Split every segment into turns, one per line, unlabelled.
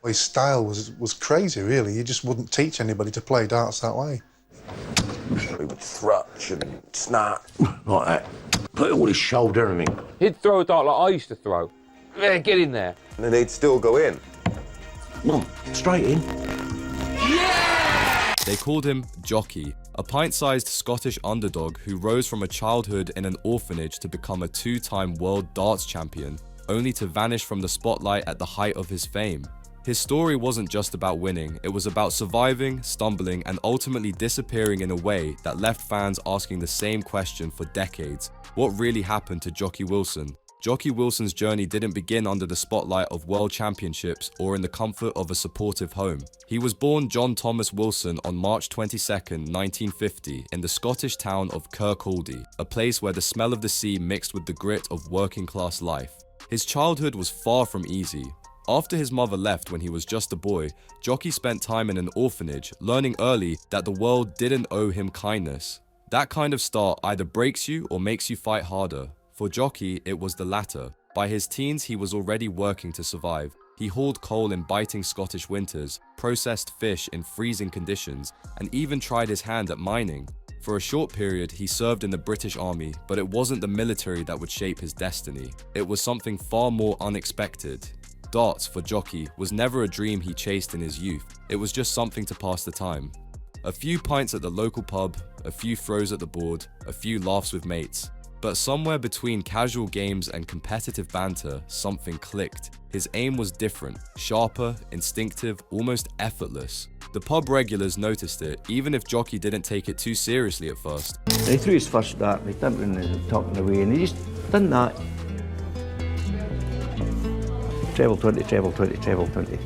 His style was crazy, really. You just wouldn't teach anybody to play darts that way.
He would thrutch and snap like that. Put all his shoulder and everything.
He'd throw a dart like I used to throw. Yeah, get in there.
And then he'd still go in. Come on, straight in.
They called him Jocky, a pint-sized Scottish underdog who rose from a childhood in an orphanage to become a two-time world darts champion, only to vanish from the spotlight at the height of his fame. His story wasn't just about winning, it was about surviving, stumbling, and ultimately disappearing in a way that left fans asking the same question for decades. What really happened to Jocky Wilson? Jocky Wilson's journey didn't begin under the spotlight of world championships or in the comfort of a supportive home. He was born John Thomas Wilson on March 22, 1950, in the Scottish town of Kirkcaldy, a place where the smell of the sea mixed with the grit of working-class life. His childhood was far from easy. After his mother left when he was just a boy, Jocky spent time in an orphanage, learning early that the world didn't owe him kindness. That kind of start either breaks you or makes you fight harder. For Jocky, it was the latter. By his teens, he was already working to survive. He hauled coal in biting Scottish winters, processed fish in freezing conditions, and even tried his hand at mining. For a short period, he served in the British Army, but it wasn't the military that would shape his destiny. It was something far more unexpected. Darts, for Jocky, was never a dream he chased in his youth. It was just something to pass the time. A few pints at the local pub, a few throws at the board, a few laughs with mates. But somewhere between casual games and competitive banter, something clicked. His aim was different, sharper, instinctive, almost effortless. The pub regulars noticed it, even if Jocky didn't take it too seriously at first.
He threw his first dart, he turned around and talking away, and he just done that. Treble 20, treble 20, treble 20.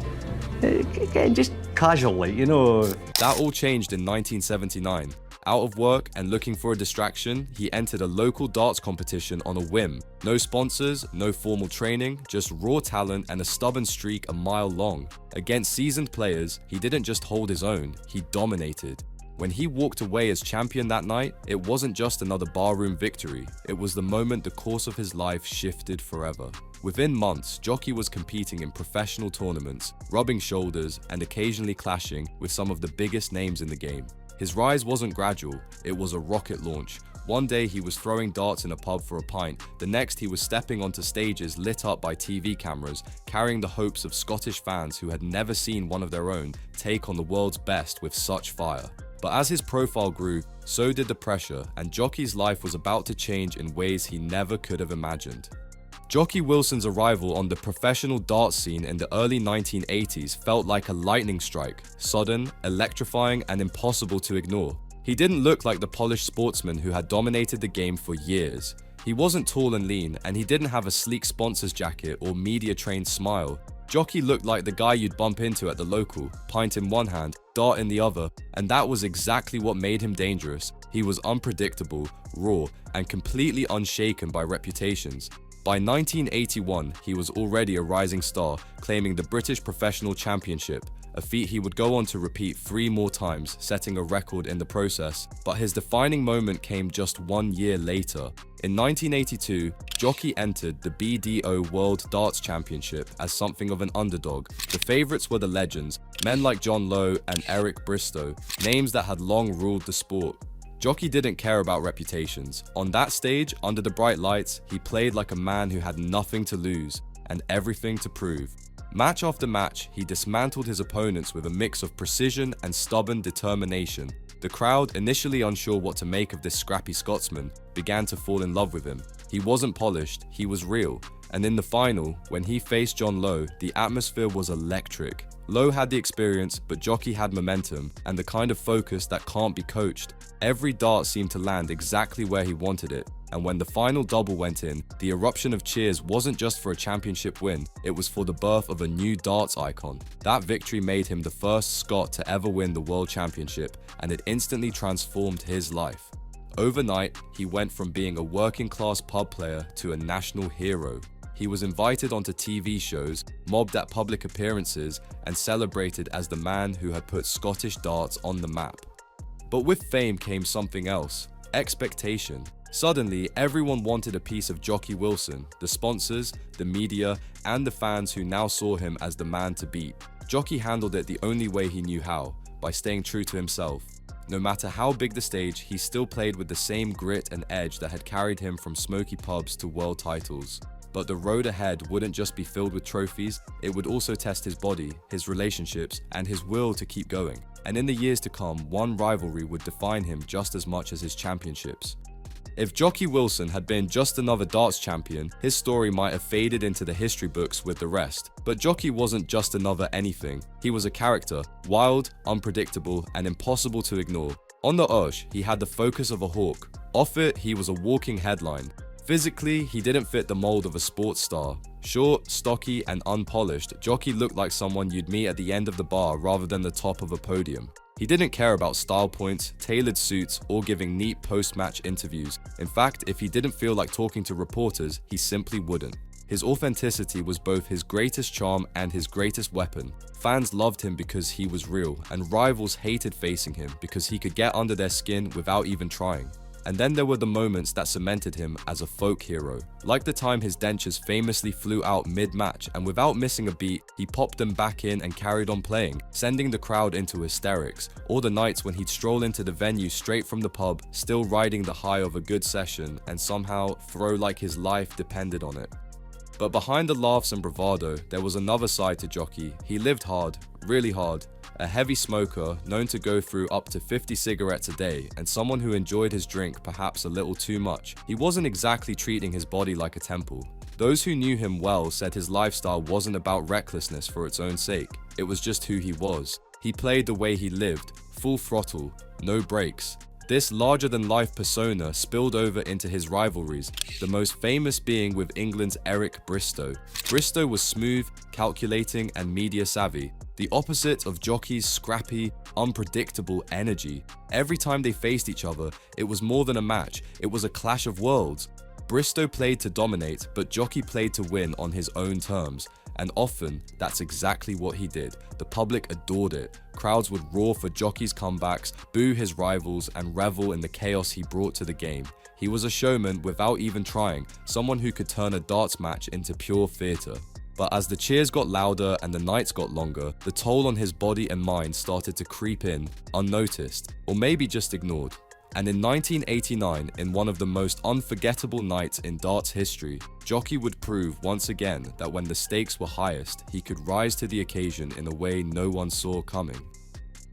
Again, just casually, you know.
That all changed in 1979. Out of work and looking for a distraction, he entered a local darts competition on a whim. No sponsors, no formal training, just raw talent and a stubborn streak a mile long. Against seasoned players, he didn't just hold his own, he dominated. When he walked away as champion that night, it wasn't just another barroom victory. It was the moment the course of his life shifted forever. Within months, Jocky was competing in professional tournaments, rubbing shoulders and occasionally clashing with some of the biggest names in the game. His rise wasn't gradual, it was a rocket launch. One day he was throwing darts in a pub for a pint, the next he was stepping onto stages lit up by TV cameras, carrying the hopes of Scottish fans who had never seen one of their own take on the world's best with such fire. But as his profile grew, so did the pressure, and Jocky's life was about to change in ways he never could have imagined. Jocky Wilson's arrival on the professional darts scene in the early 1980s felt like a lightning strike, sudden, electrifying, and impossible to ignore. He didn't look like the polished sportsman who had dominated the game for years. He wasn't tall and lean, and he didn't have a sleek sponsor's jacket or media-trained smile. Jocky looked like the guy you'd bump into at the local, pint in one hand, dart in the other, and that was exactly what made him dangerous. He was unpredictable, raw, and completely unshaken by reputations. By 1981, he was already a rising star, claiming the British Professional Championship, a feat he would go on to repeat 3 more times, setting a record in the process. But his defining moment came just 1 year later. In 1982, Jocky entered the BDO World Darts Championship as something of an underdog. The favourites were the legends, men like John Lowe and Eric Bristow, names that had long ruled the sport. Jocky didn't care about reputations. On that stage, under the bright lights, he played like a man who had nothing to lose and everything to prove. Match after match, he dismantled his opponents with a mix of precision and stubborn determination. The crowd, initially unsure what to make of this scrappy Scotsman, began to fall in love with him. He wasn't polished, he was real. And in the final, when he faced John Lowe, the atmosphere was electric. Lowe had the experience, but Jocky had momentum and the kind of focus that can't be coached. Every dart seemed to land exactly where he wanted it, and when the final double went in, the eruption of cheers wasn't just for a championship win, it was for the birth of a new darts icon. That victory made him the first Scot to ever win the World Championship, and it instantly transformed his life. Overnight, he went from being a working-class pub player to a national hero. He was invited onto TV shows, mobbed at public appearances, and celebrated as the man who had put Scottish darts on the map. But with fame came something else: expectation. Suddenly, everyone wanted a piece of Jocky Wilson, the sponsors, the media, and the fans who now saw him as the man to beat. Jockey handled it the only way he knew how, by staying true to himself. No matter how big the stage, he still played with the same grit and edge that had carried him from smoky pubs to world titles. But the road ahead wouldn't just be filled with trophies, it would also test his body, his relationships, and his will to keep going. And in the years to come, one rivalry would define him just as much as his championships. If Jockey Wilson had been just another darts champion, his story might have faded into the history books with the rest. But Jockey wasn't just another anything. He was a character, wild, unpredictable, and impossible to ignore. On the Ursh, he had the focus of a hawk. Off it, he was a walking headline. Physically, he didn't fit the mold of a sports star. Short, stocky, and unpolished, Jockey looked like someone you'd meet at the end of the bar rather than the top of a podium. He didn't care about style points, tailored suits, or giving neat post-match interviews. In fact, if he didn't feel like talking to reporters, he simply wouldn't. His authenticity was both his greatest charm and his greatest weapon. Fans loved him because he was real, and rivals hated facing him because he could get under their skin without even trying. And then there were the moments that cemented him as a folk hero. Like the time his dentures famously flew out mid-match, and without missing a beat, he popped them back in and carried on playing, sending the crowd into hysterics. Or the nights when he'd stroll into the venue straight from the pub, still riding the high of a good session, and somehow throw like his life depended on it. But behind the laughs and bravado, there was another side to Jockey. He lived hard, really hard. A heavy smoker, known to go through up to 50 cigarettes a day, and someone who enjoyed his drink perhaps a little too much. He wasn't exactly treating his body like a temple. Those who knew him well said his lifestyle wasn't about recklessness for its own sake. It was just who he was. He played the way he lived, full throttle, no breaks. This larger-than-life persona spilled over into his rivalries, the most famous being with England's Eric Bristow. Bristow was smooth, calculating, and media-savvy, the opposite of Jockey's scrappy, unpredictable energy. Every time they faced each other, it was more than a match, it was a clash of worlds. Bristow played to dominate, but Jockey played to win on his own terms. And often, that's exactly what he did. The public adored it. Crowds would roar for Jockey's comebacks, boo his rivals, and revel in the chaos he brought to the game. He was a showman without even trying, someone who could turn a darts match into pure theatre. But as the cheers got louder and the nights got longer, the toll on his body and mind started to creep in, unnoticed, or maybe just ignored. And in 1989, in one of the most unforgettable nights in darts history, Jockey would prove once again that when the stakes were highest, he could rise to the occasion in a way no one saw coming.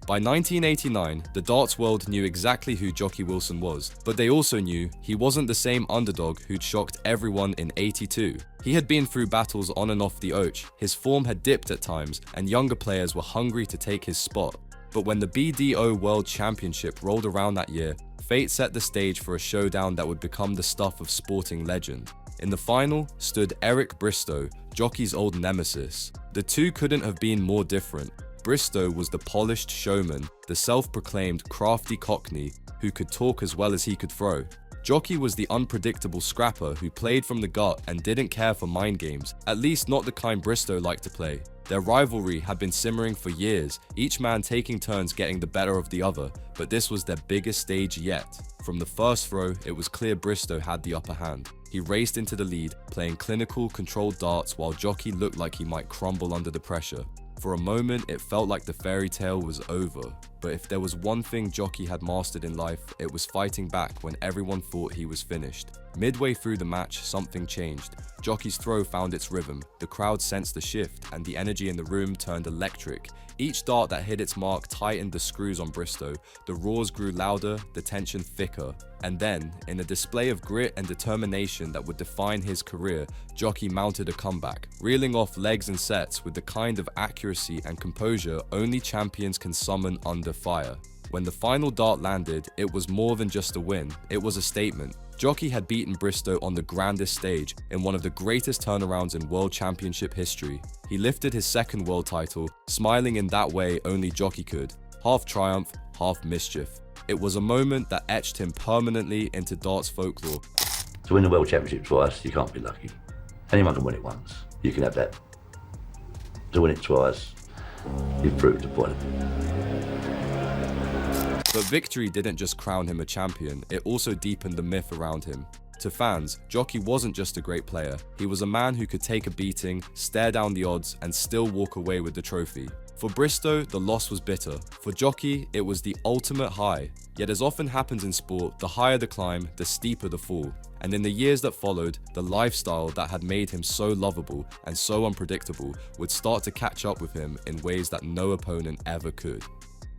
By 1989, the darts world knew exactly who Jockey Wilson was, but they also knew he wasn't the same underdog who'd shocked everyone in '82. He had been through battles on and off the Oach, his form had dipped at times, and younger players were hungry to take his spot. But when the BDO World Championship rolled around that year, fate set the stage for a showdown that would become the stuff of sporting legend. In the final stood Eric Bristow, Jockey's old nemesis. The two couldn't have been more different. Bristow was the polished showman, the self-proclaimed crafty cockney who could talk as well as he could throw. Jockey was the unpredictable scrapper who played from the gut and didn't care for mind games, at least not the kind Bristow liked to play. Their rivalry had been simmering for years, each man taking turns getting the better of the other, but this was their biggest stage yet. From the first throw, it was clear Bristow had the upper hand. He raced into the lead, playing clinical, controlled darts while Jockey looked like he might crumble under the pressure. For a moment, it felt like the fairy tale was over. But if there was one thing Jockey had mastered in life, it was fighting back when everyone thought he was finished. Midway through the match, something changed. Jockey's throw found its rhythm, the crowd sensed the shift, and the energy in the room turned electric. Each dart that hit its mark tightened the screws on Bristow. The roars grew louder, the tension thicker. And then, in a display of grit and determination that would define his career, Jockey mounted a comeback, reeling off legs and sets with the kind of accuracy and composure only champions can summon under fire. When the final dart landed, it was more than just a win, it was a statement. Jockey had beaten Bristow on the grandest stage, in one of the greatest turnarounds in World Championship history. He lifted his second world title, smiling in that way only Jockey could, half triumph, half mischief. It was a moment that etched him permanently into darts folklore.
To win the World Championship twice, you can't be lucky. Anyone can win it once. You can have that. To win it twice, you've proved a point.
But victory didn't just crown him a champion, it also deepened the myth around him. To fans, Jockey wasn't just a great player, he was a man who could take a beating, stare down the odds, and still walk away with the trophy. For Bristow, the loss was bitter. For Jockey, it was the ultimate high. Yet as often happens in sport, the higher the climb, the steeper the fall. And in the years that followed, the lifestyle that had made him so lovable and so unpredictable would start to catch up with him in ways that no opponent ever could.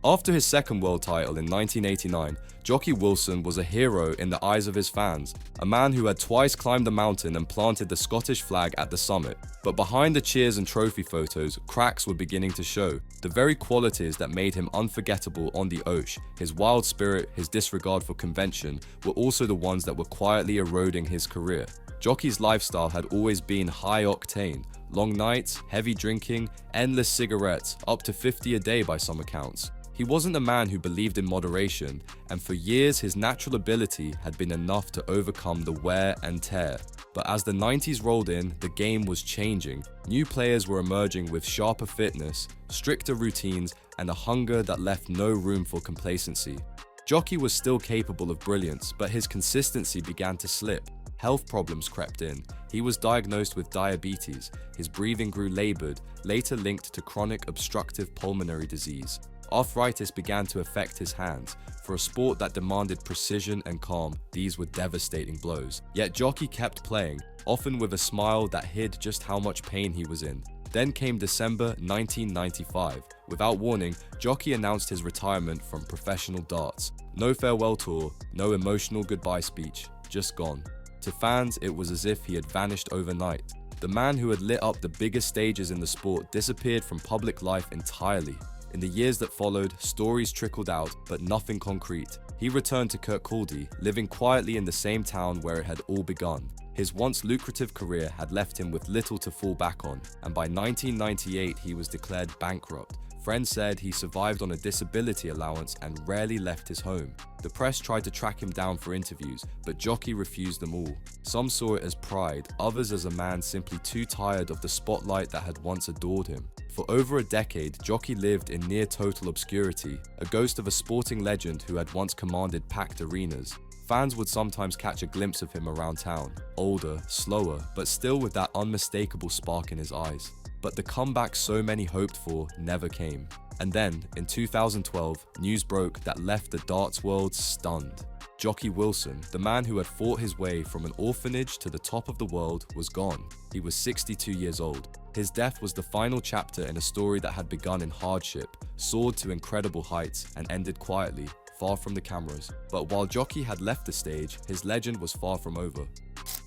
After his second world title in 1989, Jockey Wilson was a hero in the eyes of his fans, a man who had twice climbed the mountain and planted the Scottish flag at the summit. But behind the cheers and trophy photos, cracks were beginning to show. The very qualities that made him unforgettable on the Osh, his wild spirit, his disregard for convention, were also the ones that were quietly eroding his career. Jockey's lifestyle had always been high octane. Long nights, heavy drinking, endless cigarettes, up to 50 a day by some accounts. He wasn't a man who believed in moderation, and for years his natural ability had been enough to overcome the wear and tear. But as the 90s rolled in, the game was changing. New players were emerging with sharper fitness, stricter routines, and a hunger that left no room for complacency. Jockey was still capable of brilliance, but his consistency began to slip. Health problems crept in. He was diagnosed with diabetes, his breathing grew labored, later linked to chronic obstructive pulmonary disease. Arthritis began to affect his hands. For a sport that demanded precision and calm, these were devastating blows. Yet Jockey kept playing, often with a smile that hid just how much pain he was in. Then came December 1995. Without warning, Jockey announced his retirement from professional darts. No farewell tour, no emotional goodbye speech, just gone. To fans, it was as if he had vanished overnight. The man who had lit up the biggest stages in the sport disappeared from public life entirely. In the years that followed, stories trickled out, but nothing concrete. He returned to Kirkcaldy, living quietly in the same town where it had all begun. His once lucrative career had left him with little to fall back on, and by 1998 he was declared bankrupt. Friends said he survived on a disability allowance and rarely left his home. The press tried to track him down for interviews, but Jockey refused them all. Some saw it as pride, others as a man simply too tired of the spotlight that had once adored him. For over a decade, Jockey lived in near total obscurity, a ghost of a sporting legend who had once commanded packed arenas. Fans would sometimes catch a glimpse of him around town, older, slower, but still with that unmistakable spark in his eyes. But the comeback so many hoped for never came. And then, in 2012, news broke that left the darts world stunned. Jockey Wilson, the man who had fought his way from an orphanage to the top of the world, was gone. He was 62 years old. His death was the final chapter in a story that had begun in hardship, soared to incredible heights, and ended quietly, far from the cameras. But while Jockey had left the stage, his legend was far from over.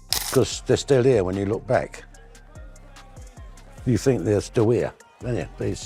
Because they're still here when you look back. You think they're still here, don't you?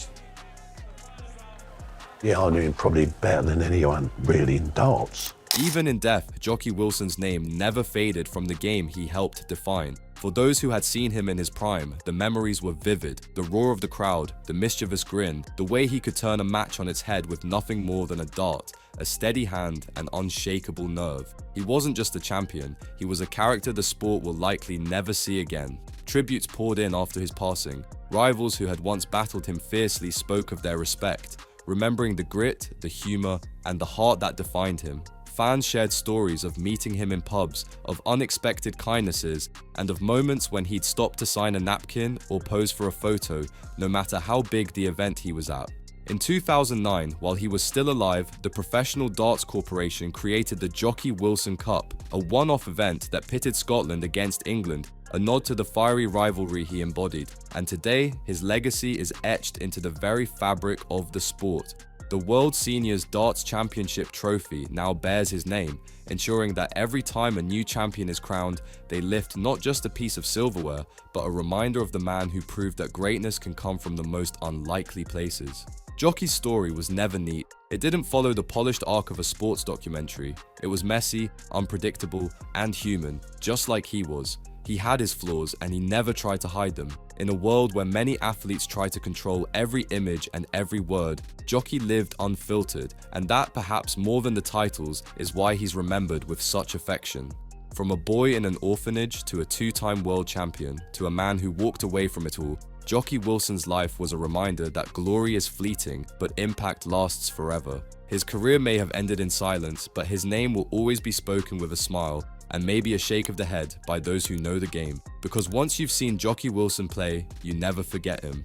Yeah, I knew him probably better than anyone really in darts.
Even in death, Jockey Wilson's name never faded from the game he helped define. For those who had seen him in his prime, the memories were vivid. The roar of the crowd, the mischievous grin, the way he could turn a match on its head with nothing more than a dart, a steady hand, and unshakable nerve. He wasn't just a champion, he was a character the sport will likely never see again. Tributes poured in after his passing. Rivals who had once battled him fiercely spoke of their respect, remembering the grit, the humor, and the heart that defined him. Fans shared stories of meeting him in pubs, of unexpected kindnesses, and of moments when he'd stop to sign a napkin or pose for a photo, no matter how big the event he was at. In 2009, while he was still alive, the Professional Darts Corporation created the Jockey Wilson Cup, a one-off event that pitted Scotland against England, a nod to the fiery rivalry he embodied. And today, his legacy is etched into the very fabric of the sport. The World Seniors Darts Championship trophy now bears his name, ensuring that every time a new champion is crowned, they lift not just a piece of silverware, but a reminder of the man who proved that greatness can come from the most unlikely places. Jockey's story was never neat. It didn't follow the polished arc of a sports documentary. It was messy, unpredictable, and human, just like he was. He had his flaws and he never tried to hide them. In a world where many athletes try to control every image and every word, Jockey lived unfiltered, and that perhaps more than the titles is why he's remembered with such affection. From a boy in an orphanage to a two-time world champion to a man who walked away from it all, Jockey Wilson's life was a reminder that glory is fleeting, but impact lasts forever. His career may have ended in silence, but his name will always be spoken with a smile, and maybe a shake of the head by those who know the game. Because once you've seen Jockey Wilson play, you never forget him.